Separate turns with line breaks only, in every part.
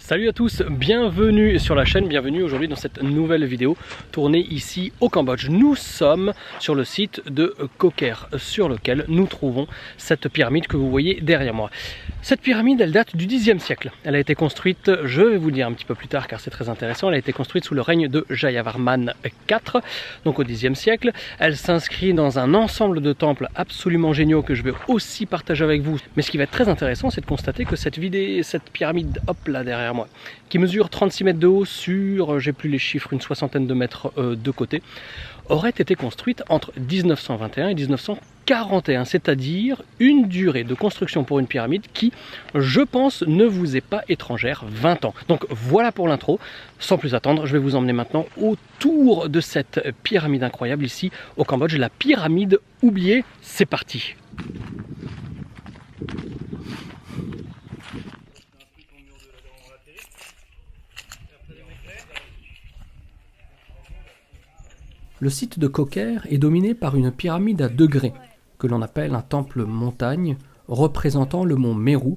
Salut à tous, bienvenue sur la chaîne, bienvenue aujourd'hui dans cette nouvelle vidéo tournée ici au Cambodge. Nous sommes sur le site de Kho Kher sur lequel nous trouvons cette pyramide que vous voyez derrière moi. Cette pyramide, elle date du Xe siècle. Elle a été construite, je vais vous dire un petit peu plus tard car c'est très intéressant, elle a été construite sous le règne de Jayavarman IV, donc au Xe siècle. Elle s'inscrit dans un ensemble de temples absolument géniaux que je vais aussi partager avec vous. Mais ce qui va être très intéressant, c'est de constater que cette pyramide, hop là derrière moi, qui mesure 36 mètres de haut sur, j'ai plus les chiffres, une soixantaine de mètres de côté, aurait été construite entre 1921 et 1941, c'est-à-dire une durée de construction pour une pyramide qui, je pense, ne vous est pas étrangère, 20 ans. Donc voilà pour l'intro. Sans plus attendre, je vais vous emmener maintenant autour de cette pyramide incroyable ici au Cambodge, la pyramide oubliée. C'est parti! Le site de Kho Kher est dominé par une pyramide à degrés, que l'on appelle un temple montagne, représentant le mont Meru,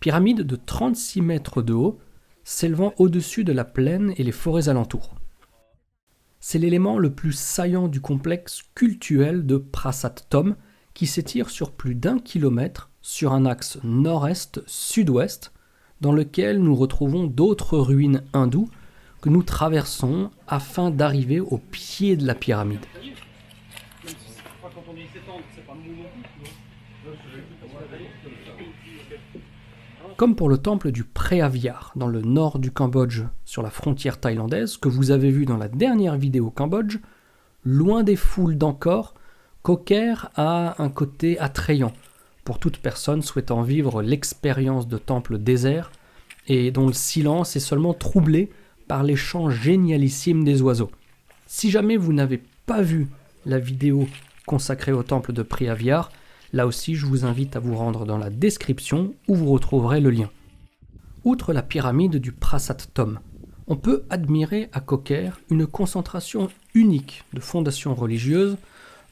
pyramide de 36 mètres de haut, s'élevant au-dessus de la plaine et les forêts alentours. C'est l'élément le plus saillant du complexe cultuel de Prasat Thom, qui s'étire sur plus d'1 kilomètre sur un axe nord-est-sud-ouest, dans lequel nous retrouvons d'autres ruines hindoues que nous traversons afin d'arriver au pied de la pyramide. Comme pour le temple du Preaviar dans le nord du Cambodge sur la frontière thaïlandaise que vous avez vu dans la dernière vidéo au Cambodge, loin des foules d'Angkor, Kho Kher a un côté attrayant pour toute personne souhaitant vivre l'expérience de temple désert et dont le silence est seulement troublé par les chants génialissimes des oiseaux. Si jamais vous n'avez pas vu la vidéo consacrée au temple de Preaviar, là aussi je vous invite à vous rendre dans la description où vous retrouverez le lien. Outre la pyramide du Prasat Thom, on peut admirer à Kho Kher une concentration unique de fondations religieuses,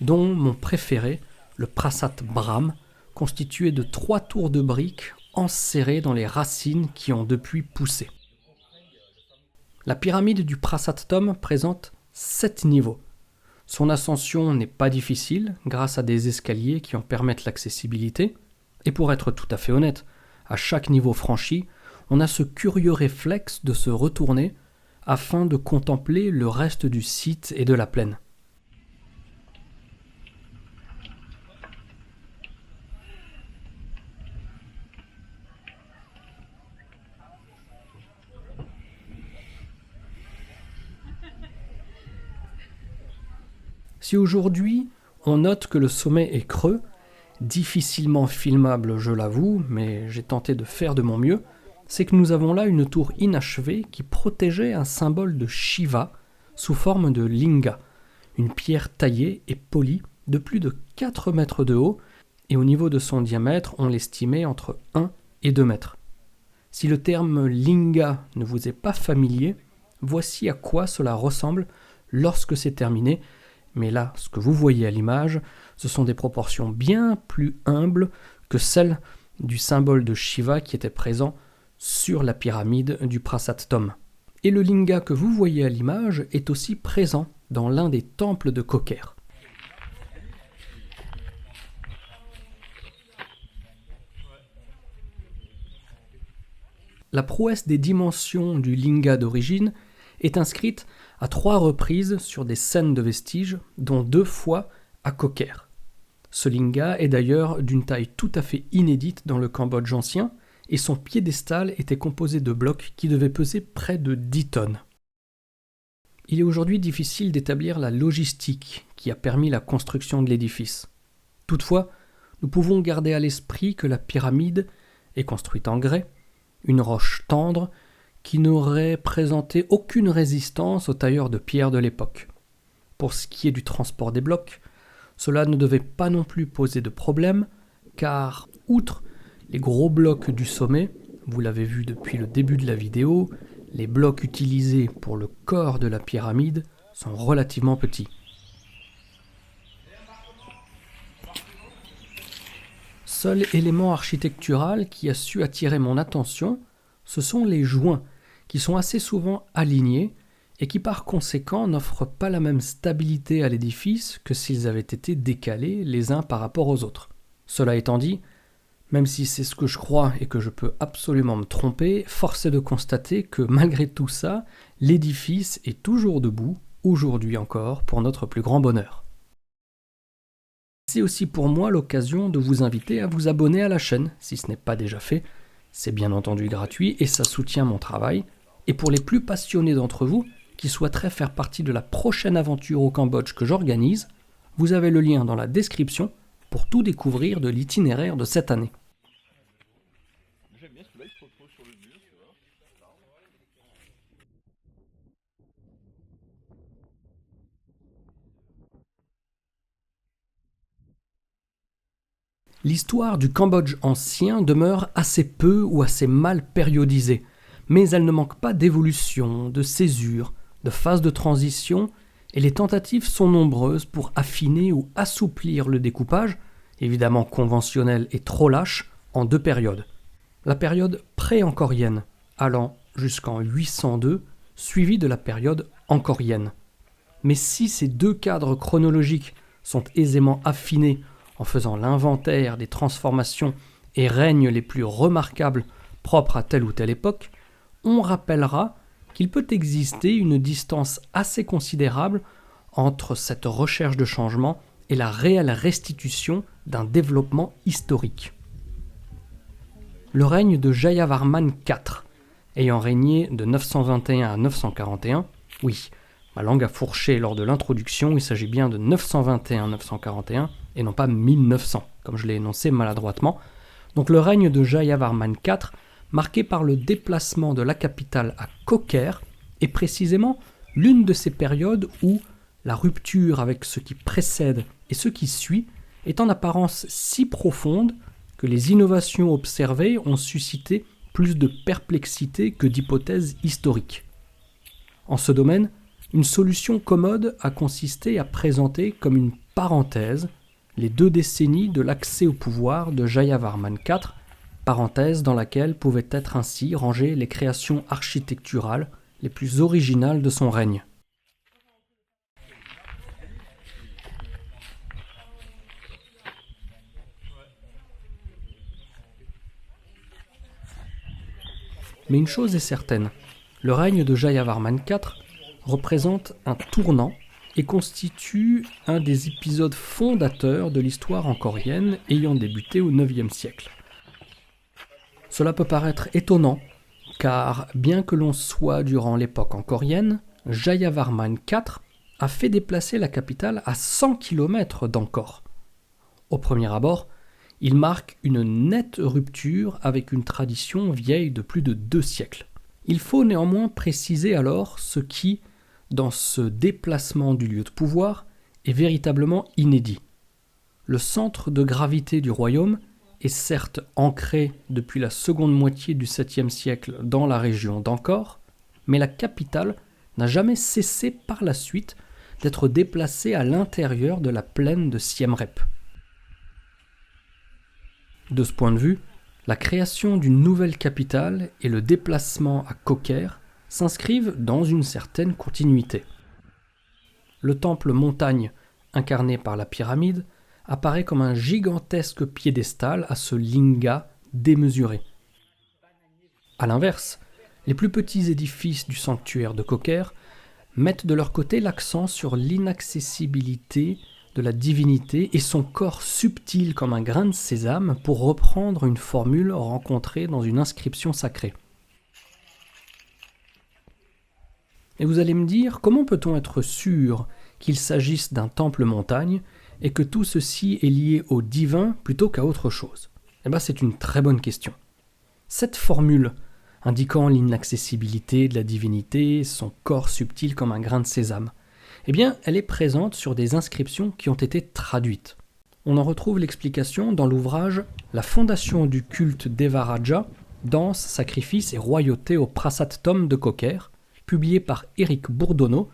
dont mon préféré, le Prasat Brahm, constitué de 3 tours de briques enserrées dans les racines qui ont depuis poussé. La pyramide du Prasat Thom présente 7 niveaux. Son ascension n'est pas difficile grâce à des escaliers qui en permettent l'accessibilité. Et pour être tout à fait honnête, à chaque niveau franchi, on a ce curieux réflexe de se retourner afin de contempler le reste du site et de la plaine. Si aujourd'hui, on note que le sommet est creux, difficilement filmable je l'avoue, mais j'ai tenté de faire de mon mieux, c'est que nous avons là une tour inachevée qui protégeait un symbole de Shiva sous forme de linga, une pierre taillée et polie de plus de 4 mètres de haut, et au niveau de son diamètre, on l'estimait entre 1 et 2 mètres. Si le terme linga ne vous est pas familier, voici à quoi cela ressemble lorsque c'est terminé. Mais là, ce que vous voyez à l'image, ce sont des proportions bien plus humbles que celles du symbole de Shiva qui était présent sur la pyramide du Prasat Thom. Et le linga que vous voyez à l'image est aussi présent dans l'un des temples de Kho Kher. La prouesse des dimensions du linga d'origine est inscrite à 3 reprises sur des scènes de vestiges, dont 2 fois à Kho Kher. Ce linga est d'ailleurs d'une taille tout à fait inédite dans le Cambodge ancien, et son piédestal était composé de blocs qui devaient peser près de 10 tonnes. Il est aujourd'hui difficile d'établir la logistique qui a permis la construction de l'édifice. Toutefois, nous pouvons garder à l'esprit que la pyramide est construite en grès, une roche tendre, qui n'aurait présenté aucune résistance aux tailleurs de pierre de l'époque. Pour ce qui est du transport des blocs, cela ne devait pas non plus poser de problème, car, outre les gros blocs du sommet, vous l'avez vu depuis le début de la vidéo, les blocs utilisés pour le corps de la pyramide sont relativement petits. Seul élément architectural qui a su attirer mon attention, ce sont les joints qui sont assez souvent alignés et qui par conséquent n'offrent pas la même stabilité à l'édifice que s'ils avaient été décalés les uns par rapport aux autres. Cela étant dit, même si c'est ce que je crois et que je peux absolument me tromper, force est de constater que malgré tout ça, l'édifice est toujours debout, aujourd'hui encore, pour notre plus grand bonheur. C'est aussi pour moi l'occasion de vous inviter à vous abonner à la chaîne, si ce n'est pas déjà fait. C'est bien entendu gratuit et ça soutient mon travail. Et pour les plus passionnés d'entre vous, qui souhaiteraient faire partie de la prochaine aventure au Cambodge que j'organise, vous avez le lien dans la description pour tout découvrir de l'itinéraire de cette année. L'histoire du Cambodge ancien demeure assez peu ou assez mal périodisée, mais elle ne manque pas d'évolution, de césure, de phases de transition, et les tentatives sont nombreuses pour affiner ou assouplir le découpage, évidemment conventionnel et trop lâche, en deux périodes. La période pré-ankorienne, allant jusqu'en 802, suivie de la période ankorienne. Mais si ces deux cadres chronologiques sont aisément affinés en faisant l'inventaire des transformations et règnes les plus remarquables propres à telle ou telle époque, on rappellera qu'il peut exister une distance assez considérable entre cette recherche de changement et la réelle restitution d'un développement historique. Le règne de Jayavarman IV, ayant régné de 921 à 941, oui, ma langue a fourché lors de l'introduction, il s'agit bien de 921-941 et non pas 1900, comme je l'ai énoncé maladroitement. Donc le règne de Jayavarman IV, marqué par le déplacement de la capitale à Kokher, est précisément l'une de ces périodes où la rupture avec ce qui précède et ce qui suit est en apparence si profonde que les innovations observées ont suscité plus de perplexité que d'hypothèses historiques. En ce domaine, une solution commode a consisté à présenter comme une parenthèse les 2 décennies de l'accès au pouvoir de Jayavarman IV, parenthèse dans laquelle pouvaient être ainsi rangées les créations architecturales les plus originales de son règne. Mais une chose est certaine, le règne de Jayavarman IV représente un tournant et constitue un des épisodes fondateurs de l'histoire ankorienne ayant débuté au IXe siècle. Cela peut paraître étonnant, car bien que l'on soit durant l'époque ankorienne, Jayavarman IV a fait déplacer la capitale à 100 km d'Angkor. Au premier abord, il marque une nette rupture avec une tradition vieille de plus de 2 siècles. Il faut néanmoins préciser alors ce qui, dans ce déplacement du lieu de pouvoir, est véritablement inédit. Le centre de gravité du royaume est certes ancré depuis la seconde moitié du 7e siècle dans la région d'Angkor, mais la capitale n'a jamais cessé par la suite d'être déplacée à l'intérieur de la plaine de Siem Reap. De ce point de vue, la création d'une nouvelle capitale et le déplacement à Kokher s'inscrivent dans une certaine continuité. Le temple montagne, incarné par la pyramide, apparaît comme un gigantesque piédestal à ce linga démesuré. A l'inverse, les plus petits édifices du sanctuaire de Kokher mettent de leur côté l'accent sur l'inaccessibilité de la divinité et son corps subtil comme un grain de sésame, pour reprendre une formule rencontrée dans une inscription sacrée. Et vous allez me dire, comment peut-on être sûr qu'il s'agisse d'un temple montagne et que tout ceci est lié au divin plutôt qu'à autre chose? Eh bien, c'est une très bonne question. Cette formule, indiquant l'inaccessibilité de la divinité, son corps subtil comme un grain de sésame, eh bien, elle est présente sur des inscriptions qui ont été traduites. On en retrouve l'explication dans l'ouvrage « La fondation du culte Devaraja, danse, sacrifice et royauté au Prasat Tom de Kokher », publié par Éric Bourdonneau,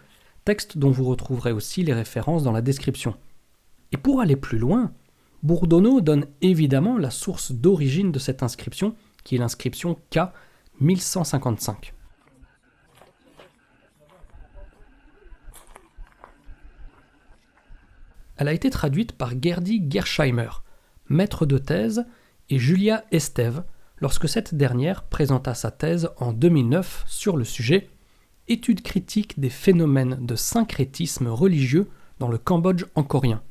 texte dont vous retrouverez aussi les références dans la description. Et pour aller plus loin, Bourdonneau donne évidemment la source d'origine de cette inscription, qui est l'inscription K 1155. elle a été traduite par Gerdy Gersheimer, maître de thèse, et Julia Estève, lorsque cette dernière présenta sa thèse en 2009 sur le sujet « Étude critique des phénomènes de syncrétisme religieux dans le Cambodge angkorien ».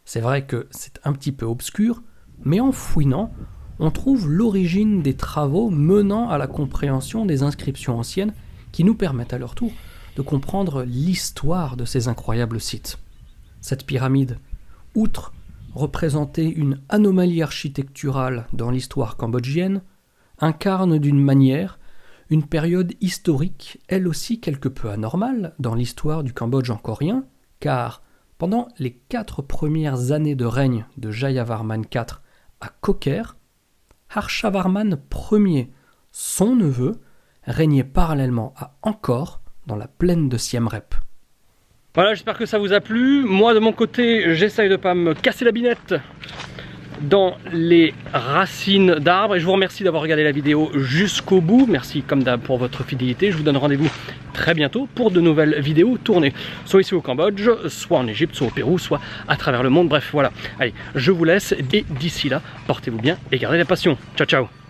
C'est vrai que c'est un petit peu obscur, mais en fouinant, on trouve l'origine des travaux menant à la compréhension des inscriptions anciennes qui nous permettent à leur tour de comprendre l'histoire de ces incroyables sites. Cette pyramide, outre représenter une anomalie architecturale dans l'histoire cambodgienne, incarne d'une manière une période historique, elle aussi quelque peu anormale dans l'histoire du Cambodge angkorien, car pendant les 4 premières années de règne de Jayavarman IV à Kokher, Harshavarman Ier, son neveu, régnait parallèlement à Angkor, dans la plaine de Siem Reap. Voilà, j'espère que ça vous a plu. Moi, de mon côté, j'essaye de ne pas me casser la binette dans les racines d'arbres. Et je vous remercie d'avoir regardé la vidéo jusqu'au bout. Merci comme d'hab pour votre fidélité. Je vous donne rendez-vous très bientôt pour de nouvelles vidéos tournées, soit ici au Cambodge, soit en Égypte, soit au Pérou, soit à travers le monde. Bref, voilà. Allez, je vous laisse et d'ici là, portez-vous bien et gardez la passion. Ciao, ciao.